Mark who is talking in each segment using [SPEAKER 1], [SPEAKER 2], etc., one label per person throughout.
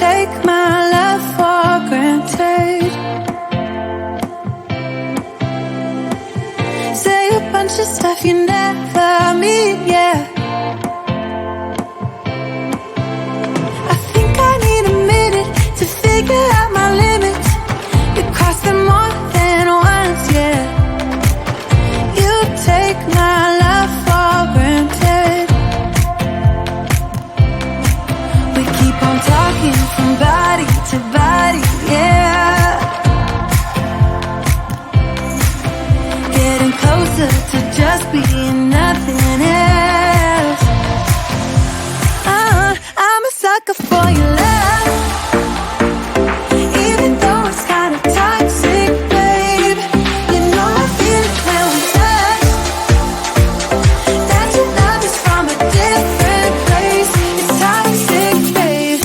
[SPEAKER 1] take my love for granted. Say a bunch of stuff you never mean, yeah. I think I need a minute to figure out my limits. You cross them more than once, yeah. You take my love for granted. We keep on talking from body to body, yeah. Getting closer to just being nothing else. I'm a sucker for your love, even though it's kinda toxic, babe. You know I feel it when we touch, that your love is from a different place. It's toxic, babe.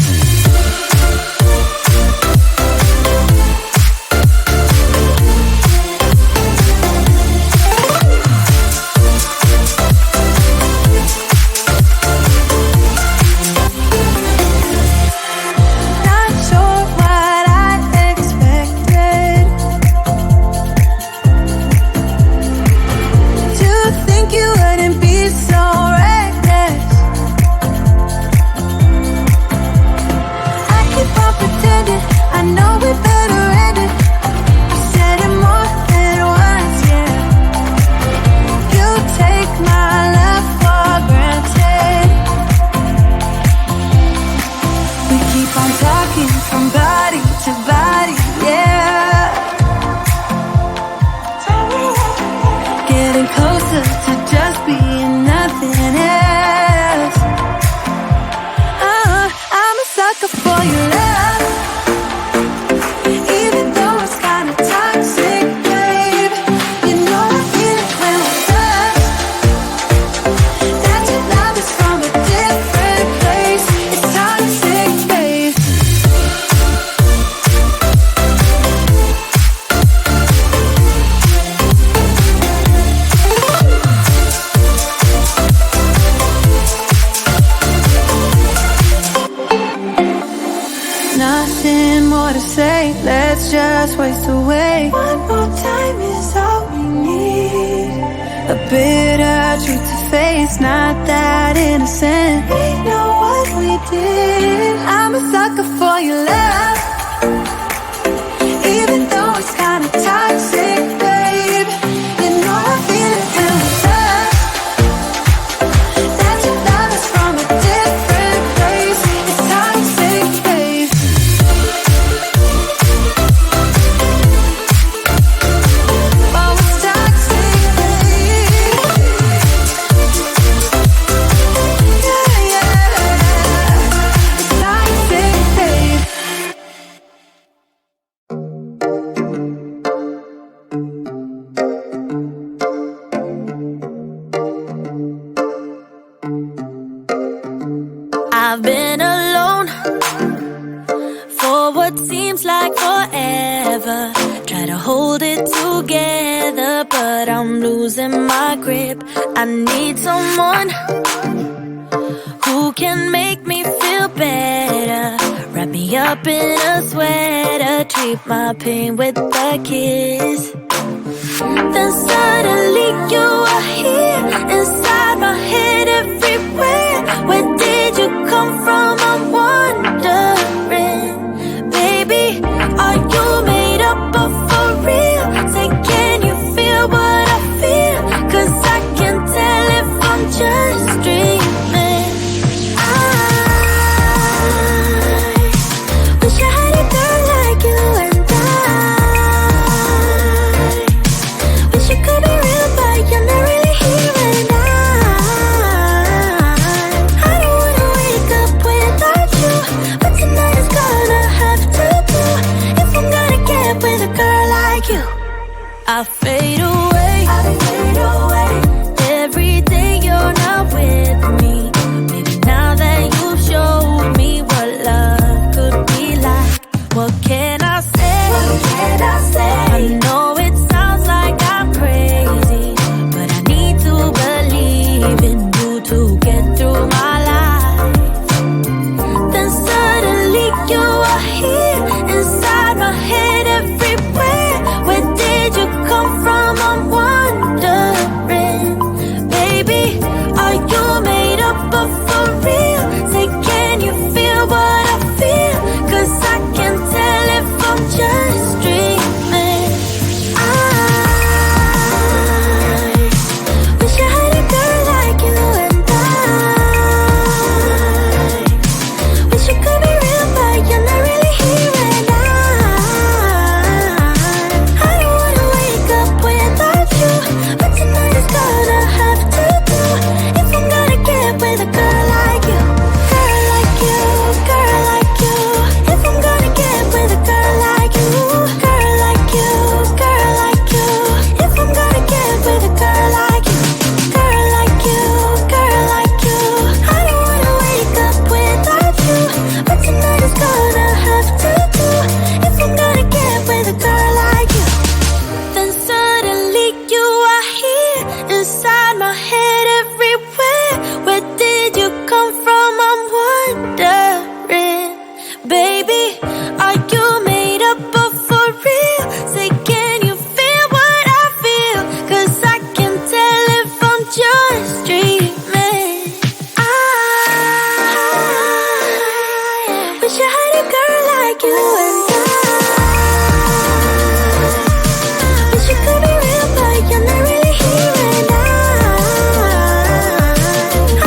[SPEAKER 1] Not sure what I expected. To think you wouldn't be so reckless. I keep on pretending I know we better end it. I said it more than once, yeah. You take my love for granted. We keep on talking from body to body, yeah. Getting closer to just being nothing else. I'm a sucker for your love, even though it's kinda toxic, babe. You know I feel it when we touch, that your love is from a different place. It's toxic, babe. Nothing more to say, let's just waste away. One more time is all we need. A bitter truth to face, not that innocent. We know what we did. I'm a sucker for your love, even though it's kinda toxic, babe. You know I feel it when we touch, that your love is from a different place. It's toxic, babe. Oh, it's toxic, babe. Yeah, yeah. It's toxic, babe.
[SPEAKER 2] I've been alone for what seems like forever. Try to hold it together, but I'm losing my grip. I need someone who can make me feel better. Wrap me up in a sweater, treat my pain with a kiss. Then suddenly you are here, inside my head, everywhere. Where did you come from? I'm wondering, baby, are you made up of for real? Say, can you feel what I feel? 'Cause I can tell if I'm just dreaming. I wish I had a girl like you, and I wish you could be real. my head everywhere. Where did you come from? I'm wondering. Baby, are you made up of for real? Say, can you feel what I feel? 'Cause I can tell if I'm just dreaming. I wish I had a girl like you, and I wish it could be real, but you're not really here. And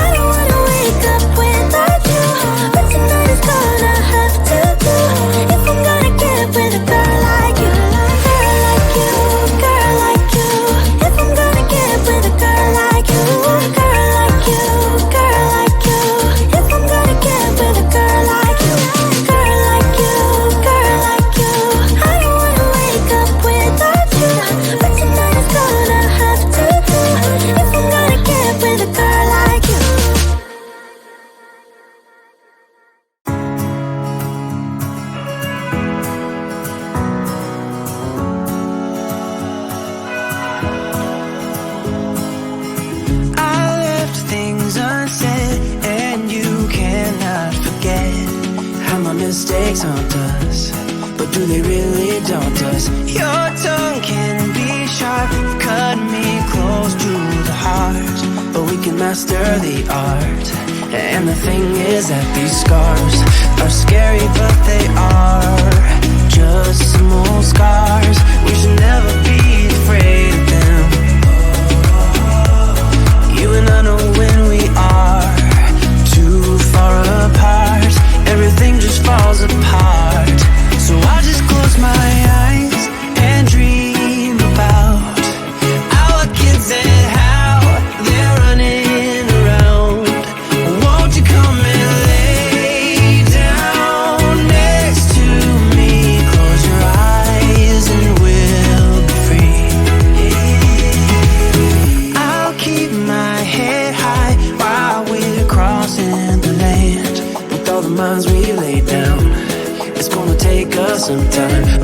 [SPEAKER 2] I don't wanna wake up without you, but tonight is gonna have to do. If I'm gonna get with a girl like you, girl like you, girl like you. If I'm gonna get with a girl like you, girl like you, girl like you. If I'm gonna get with a girl like you, girl like you, girl like you. I don't wanna wake up without you, but tonight is gonna have to do. If I'm gonna get with a girl like you.
[SPEAKER 3] I left things unsaid, and you cannot forget how my mistakes haunt us, but do they really daunt us? Your tongue can be sharp, cut me close to the heart, but we can master the art. And the thing is that these scars are scary, but they are just some old scars. We should never be afraid of them. You and I know when we are too far apart, everything just falls apart. So I'll just close my eyes and dream about our kids and how they're running around. Won't you come and lay down next to me? Close your eyes and we'll be free. I'll keep my head high while we're crossing the land. With all the minds we laid down, it's gonna take us some time,